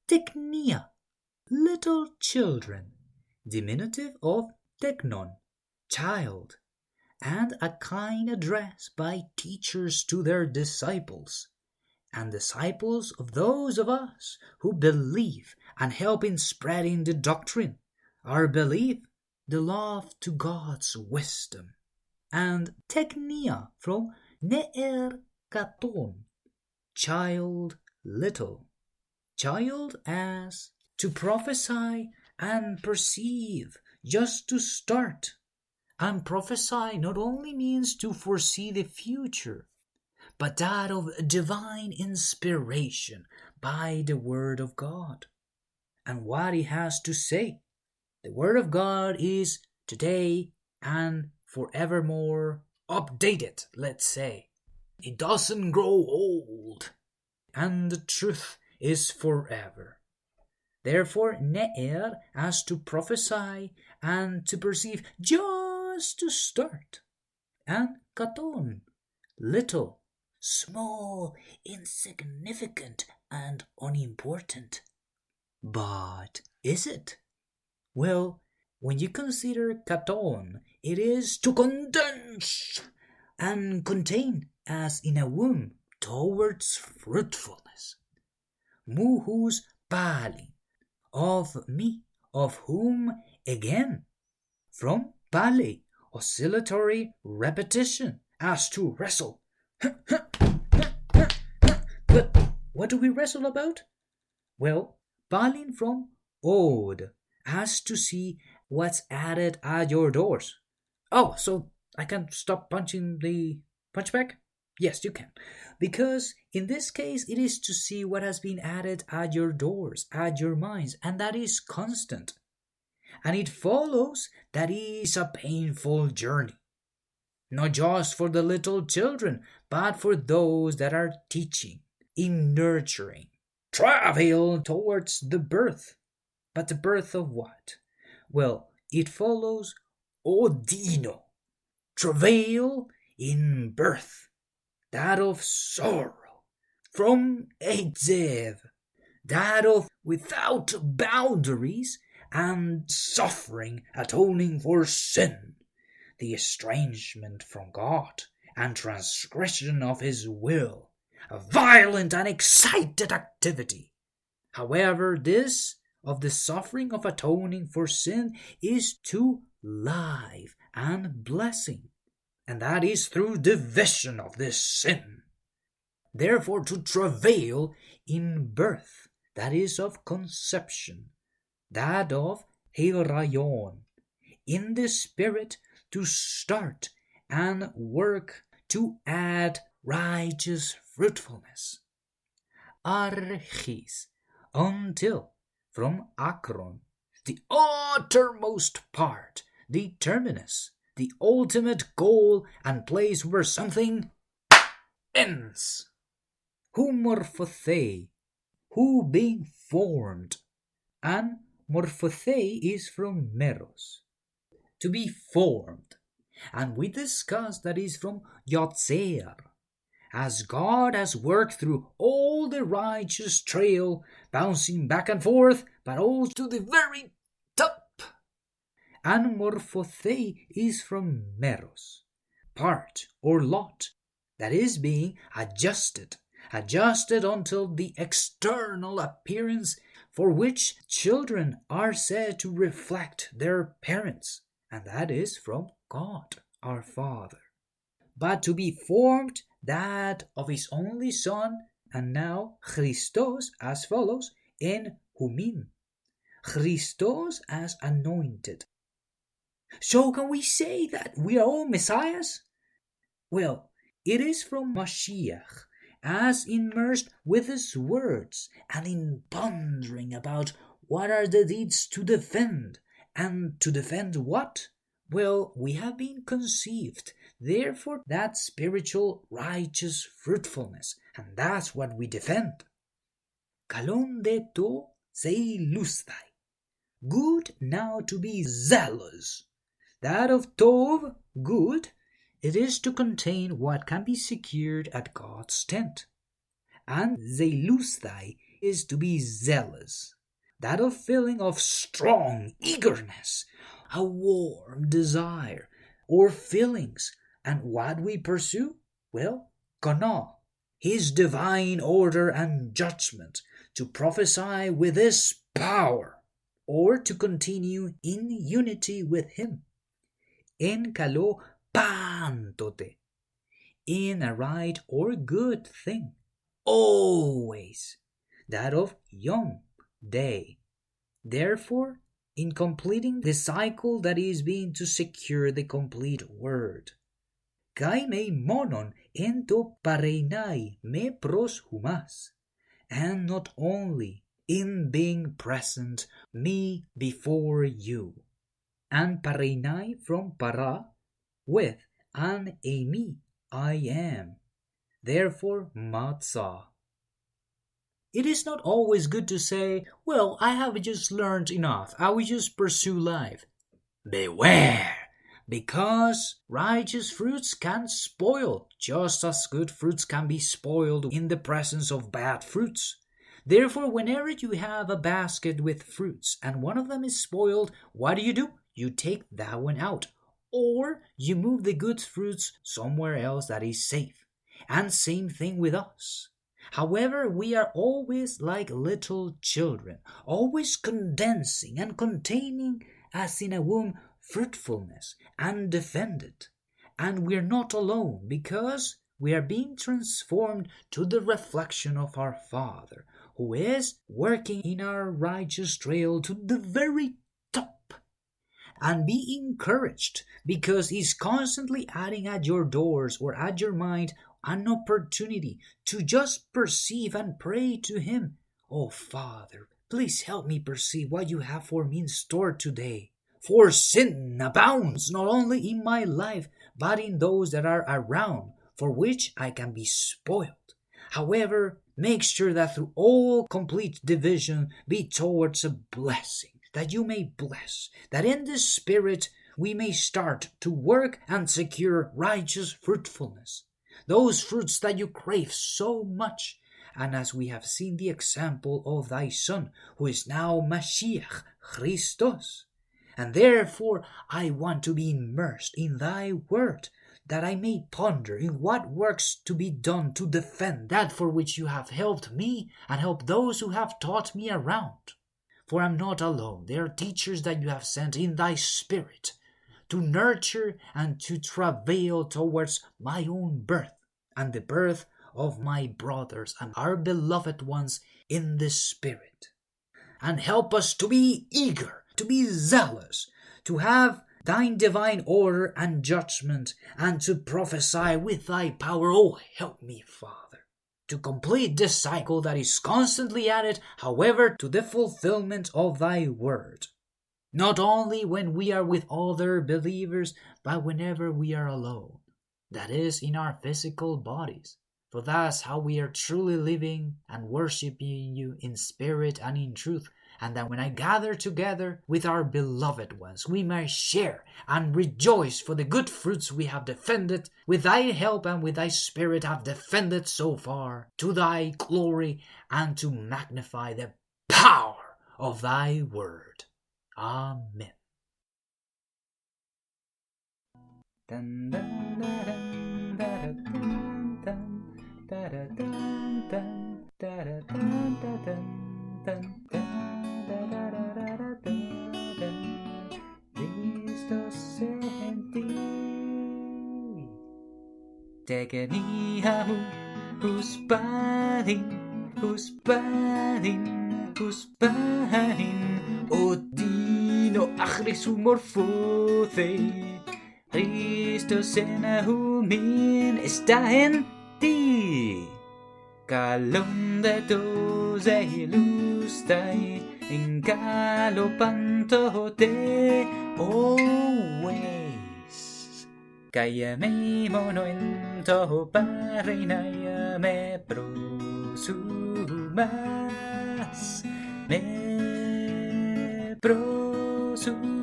Τεκνια, little children, diminutive of teknon, child, and a kind address by teachers to their disciples, and disciples of those of us who believe and help in spreading the doctrine, our belief, the love to God's wisdom. And Τεκνια from ne'er katon, child, little. Child as to prophesy and perceive, just to start. And prophesy not only means to foresee the future, but that of divine inspiration by the Word of God. And what He has to say. The Word of God is today and forevermore updated, let's say. It doesn't grow old. And the truth is forever. Therefore, ne'er as to prophesy and to perceive, just to start. And katon, little, small, insignificant, and unimportant. But is it? Well, when you consider katon, it is to condense and contain, as in a womb, towards fruitfulness. Muhus pali, of me, of whom again, from pali, oscillatory repetition, as to wrestle. But what do we wrestle about? Well, palin from od, as to see what's added at your doors. Oh, so I can stop punching the punch bag? Yes, you can. Because in this case, it is to see what has been added at your doors, at your minds, and that is constant. And it follows that it is a painful journey. Not just for the little children, but for those that are teaching, in nurturing. Travail towards the birth. But the birth of what? Well, it follows odino. Travail in birth. That of sorrow, from Ezev, that of without boundaries, and suffering atoning for sin, the estrangement from God, and transgression of His will, a violent and excited activity. However, this of the suffering of atoning for sin is to life and blessing. And that is through division of this sin. Therefore, to travail in birth, that is of conception, that of hirayon, in the spirit to start and work to add righteous fruitfulness. Archis, until, from akron, the uttermost part, the terminus, the ultimate goal and place where something ends. Who mορφωθη, who being formed. And μορφωθη is from meros, to be formed. And we discussed that is from yotzer, as God has worked through all the righteous trail, bouncing back and forth, but also to the very top. And μορφωθη is from meros, part or lot, that is being adjusted until the external appearance for which children are said to reflect their parents, and that is from God, our Father. But to be formed, that of His only Son, and now Christos as follows, in humin, Christos as anointed. So can we say that we are all messiahs? Well, it is from Mashiach, as immersed with His words and in pondering about what are the deeds to defend, and to defend what? Well, we have been conceived, therefore that spiritual righteous fruitfulness, and that's what we defend. Καλον δε το ζηλουσθαι, good now to be zealous. That of tov, good, it is to contain what can be secured at God's tent. And ζηλουσθαι is to be zealous. That of feeling of strong eagerness, a warm desire, or feelings. And what we pursue? Well, kalon, His divine order and judgment, to prophesy with His power, or to continue in unity with Him. En καλω παντοτε, in a right or good thing, always, that of yom, day. Therefore, in completing the cycle that is being to secure the complete word, kai me monon en to pareinai me pros humas, and not only in being present me before you, and pareinai from para, with, and eimi, I am, therefore matzah. It is not always good to say, well, I have just learned enough, I will just pursue life. Beware! Because righteous fruits can spoil, just as good fruits can be spoiled in the presence of bad fruits. Therefore, whenever you have a basket with fruits and one of them is spoiled, what do? You take that one out, or you move the good fruits somewhere else that is safe. And same thing with us. However, we are always like little children, always condensing and containing, as in a womb, fruitfulness and defend it. And we're not alone, because we are being transformed to the reflection of our Father, who is working in our righteous trail to the very top. And be encouraged, because He's constantly adding at your doors or at your mind an opportunity to just perceive and pray to Him. Oh Father, please help me perceive what you have for me in store today. For sin abounds not only in my life, but in those that are around, for which I can be spoiled. However, make sure that through all complete division be towards a blessing, that you may bless, that in the Spirit we may start to work and secure righteous fruitfulness, those fruits that you crave so much. And as we have seen the example of thy Son, who is now Mashiach, Christos. And therefore I want to be immersed in thy word, that I may ponder in what works to be done to defend that for which you have helped me and help those who have taught me around. For I'm not alone. There are teachers that you have sent in thy Spirit to nurture and to travail towards my own birth and the birth of my brothers and our beloved ones in the Spirit. And help us to be eager, to be zealous, to have thine divine order and judgment, and to prophesy with thy power. Oh, help me, Father, to complete this cycle that is constantly added, however, to the fulfillment of thy word. Not only when we are with other believers, but whenever we are alone. That is, in our physical bodies. For that's how we are truly living and worshiping you in spirit and in truth. And that when I gather together with our beloved ones, we may share and rejoice for the good fruits we have defended, with thy help and with thy Spirit have defended so far, to thy glory and to magnify the power of thy word. Amen. Tecnia huspanin, odino achrisu mορφωθη, Χριστος ένα χουμήν está en ti. Καλον de to ζηλουσθαι, en καλω παντοτε, always. Kaya me mono en to pareinai me prosumas, me prosumas.